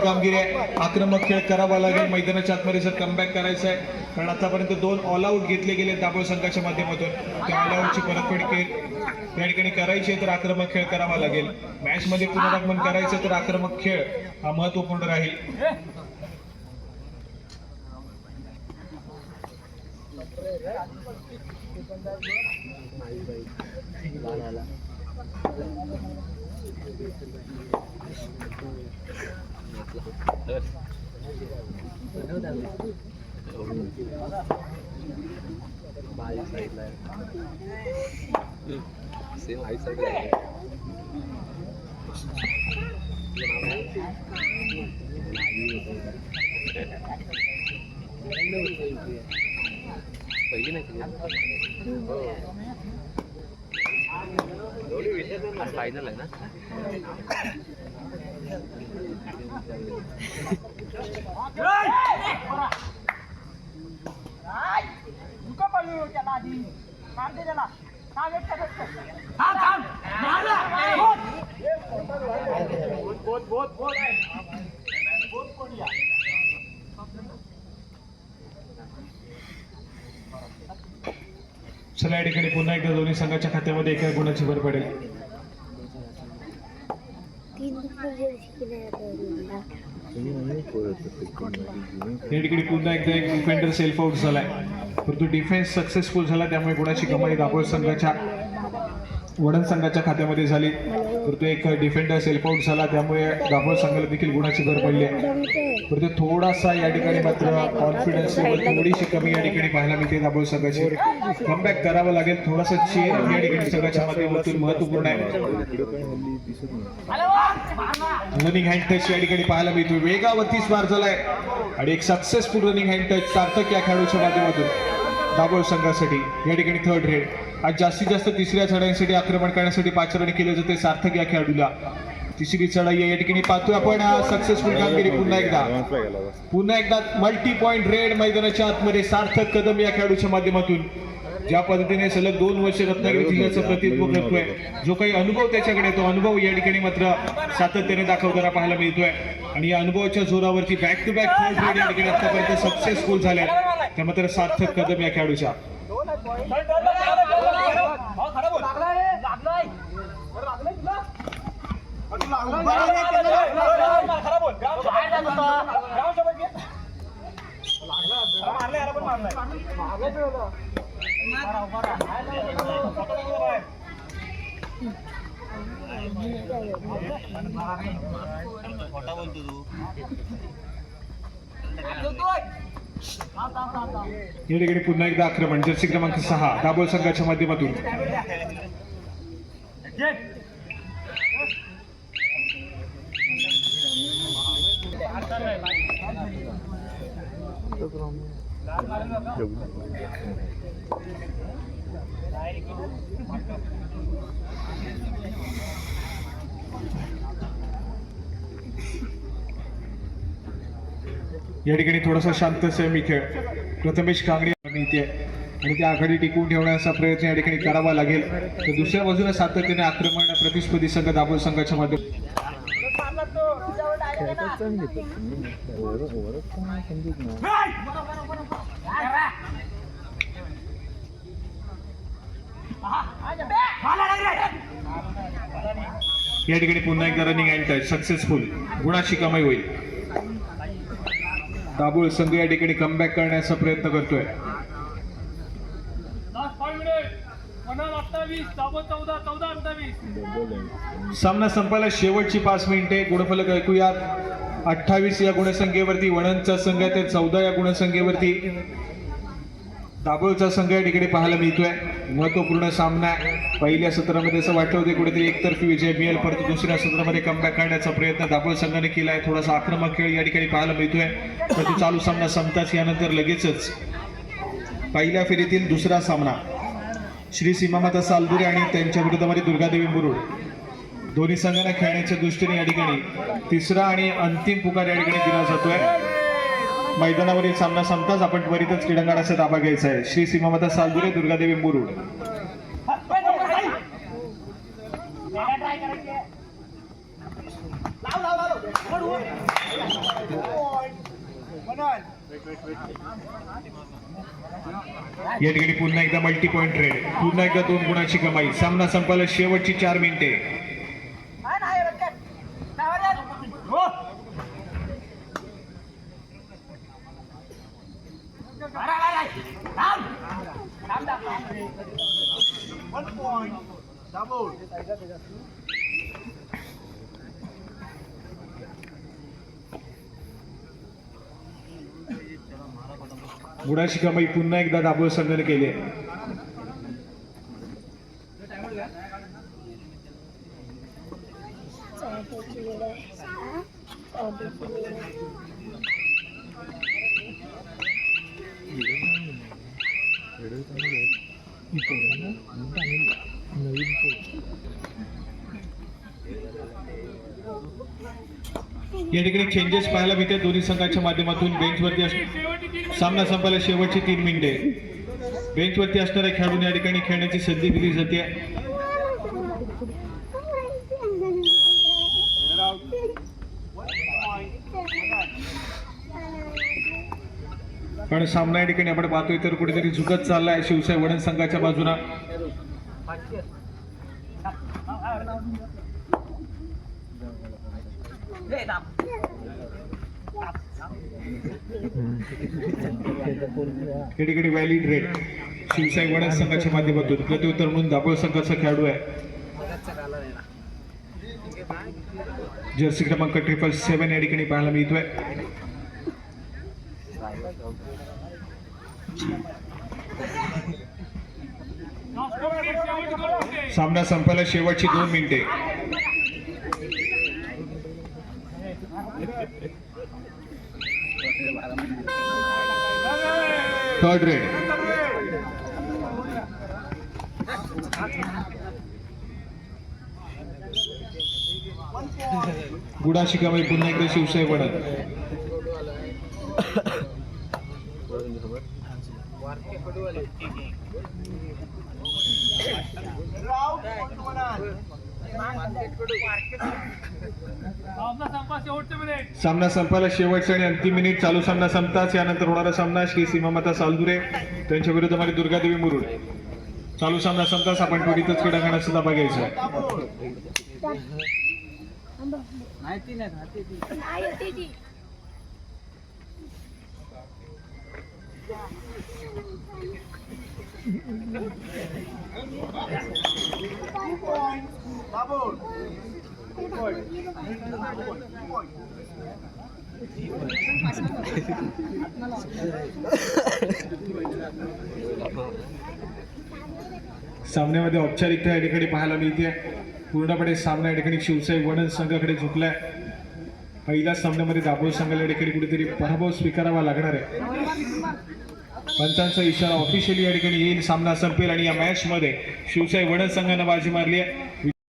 कामगिरी आहे. आक्रमक खेळ करावा लागेल मैदानाच्या आतमध्ये जर कमबॅक करायचं आहे, कारण आतापर्यंत 2 ऑल आउट घेतले गेले दाभोळ संघाच्या माध्यमातून. त्या ऑल आउटची परतफेड त्या ठिकाणी करायची तर आक्रमक खेळ करावा लागेल. मॅच मध्ये पुनरागमन करायचं तर आक्रमक खेळ हा महत्वपूर्ण राहील. सेम आई साइड पहिली नाही फायनल आहे ना. चला या ठिकाणी पुन्हा एकदा दोन्ही संघाच्या खात्यामध्ये एका गुणाची भर पडेल. या ठिकाणी पुन्हा एकदा एक डिफेंडर सेल्फ आउट झालाय, परंतु डिफेन्स सक्सेसफुल झाला, त्यामुळे गुणाची कमाई दाभोळ संघाच्या वडण संघाच्या खात्यामध्ये झाली. परंतु एक डिफेंडर सेल्फ आउट झाला, त्यामुळे दाभोळ संघाला देखील गुणाची भर पडली आहे. परंतु थोडासा या ठिकाणी मात्र कॉन्फिडन्स लेवल थोडीशी कमी या ठिकाणी पाहायला मिळते दाभोळ संघाची. कमबॅक करावं लागेल. थोडासा चेन या ठिकाणी संघाच्या माध्यमातून महत्वपूर्ण आहे. रनिंग हँड टच या ठिकाणी पाहायला मिळतो. वेगावरती स्वार झालाय आणि एक सक्सेसफुल रनिंग हँड टच सार्थक या खेळाडूच्या माध्यमातून दाभोळ संघासाठी. या ठिकाणी थर्ड रेड. आज जास्तीत जास्त तिसऱ्या चढाईसाठी आक्रमण करण्यासाठी पाचारणी केले जाते सार्थक या खेळाडूला. तिसरी चढाई या ठिकाणी पाहतोय आपण. सक्सेसफुल कामगिरी पुन्हा एकदा मल्टी पॉइंट रेड मैदानाच्या आतमध्ये सार्थक कदम या खेळाडूच्या माध्यमातून. ज्या पद्धतीने सलग 2 वर्ष रत्नागिरी जिल्ह्याचं प्रतिनिधित्व करतोय, जो काही अनुभव त्याच्याकडे, तो अनुभव या ठिकाणी मात्र सातत्याने दाखवताना पाहायला मिळतोय. आणि या अनुभवाच्या जोरावरती back to back third raid या ठिकाणी आतापर्यंत सक्सेसफुल झाल्या. त्या मात्र सार्थक कदम या खेळाडूच्या. या ठिकाणी पुन्हा एकदा आक्रमण जर्सी क्रमांक 6 दाभोळ संघाच्या माध्यमातून. या ठिकाणी थोडासा शांत संयमी खेळ. प्रथमेश कांगणे मिळते आणि त्या आघाडी टिकवून ठेवण्याचा प्रयत्न या ठिकाणी करावा लागेल. तर दुसऱ्या बाजूला सातत्याने आक्रमण प्रतिस्पर्धी संघ दाभोळ संघाच्या माध्यमातून. या ठिकाणी पुन्हा एकदा रनिंग हँड टच सक्सेसफुल. गुणाची कमाई होईल. दाभोळ संघ या ठिकाणी कमबॅक करण्याचा प्रयत्न करतोय. सामना संपायला शेवटची 5 मिनिटे. गुणफलक ऐकूयात. 28 या गुणसंख्येवरती वणंदचा संघ आहे, 14 या गुणसंख्येवरती दाभोळचा संघ या ठिकाणी पाहायला मिळतोय. महत्वपूर्ण सामना. पहिल्या सत्रामध्ये असं वाटलं होतं कुठेतरी एकतर्फी विजय मिळेल, परंतु दुसऱ्या सत्रामध्ये कमबॅक करण्याचा प्रयत्न दाभोळ संघाने केला आहे. थोडासा आक्रमक खेळ या ठिकाणी पाहायला मिळतोय. परंतु चालू सामना संपताच यानंतर लगेचच पहिल्या फेरीतील दुसरा सामना श्री सीमामाता सालदुरे आणि त्यांच्या विरोधामध्ये दुर्गादेवी मुरुड दोन्ही संघांना खेळण्याच्या दृष्टीने या ठिकाणी तिसरा आणि अंतिम पुकार या ठिकाणी दिला जातोय. मैदानावरील सामना संपताच आपण त्वरितच क्रीडांगणाचा ताबा घ्यायचा आहे. श्री सीमामाता सालदुरे दुर्गादेवी मुरुड. लाव या ठिकाणी पुन्हा एकदा मल्टी पॉइंट रेड, पुन्हा एकदा 2 गुणाची कमाई. सामना संपायला शेवटची 4 मिनिटे. गुणाची कमाई पुन्हा एकदा दाभोळ संघाने केली आहे. या ठिकाणी चेंजेस पाहायला मिळते दोन्ही संघाच्या माध्यमातून. बेंचवरती सामना संपायला शेवटची 3 मिनिटे. बेंचवरती असणाऱ्या खेळाडूंना या ठिकाणी खेळण्याची संधी दिली जाते. पण सामना या ठिकाणी आपण पाहतोय तर कुठेतरी झुकत चाललाय शिवसाई वडण संघाच्या बाजूला. या ठिकाणी व्हॅलिड रेड शिवसाई वडण संघाच्या माध्यमातून. प्रत्युत्तर म्हणून दाभोळ संघाचा खेळाडू आहे जर्सी क्रमांक 777 या ठिकाणी पाहायला मिळतोय. सामना संपायला शेवटची 2 मिनिटे. Third red. गुणाची कमाई पुन्हा एकदा शिवसाई वडण. सामना संपायला शेवटचा आणि अंतिम मिनिट. चालू सामना संपताच यानंतर होणारा सामना श्री सीमामाता सालदुरे त्यांच्या विरोधामध्ये दुर्गादेवी मुरुड. चालू सामना संपताच आपण थोडीतच क्रीडांगणात सुद्धा बघायचं आहे. सामन्यामध्ये औपचारिकता या ठिकाणी पाहायला मिळते. पूर्णपणे सामना या ठिकाणी शिवसाई वडण संघाकडे झुकलाय. पहिल्या सामन्यामध्ये दाभोळ संघाला या ठिकाणी कुठेतरी पराभव स्वीकारावा लागणार आहे. पंचांचा इशारा ऑफिशियली या ठिकाणी येईल. सामना संपेल आणि या मॅच मध्ये शिवसाई वडण संघाने बाजी मारली आहे.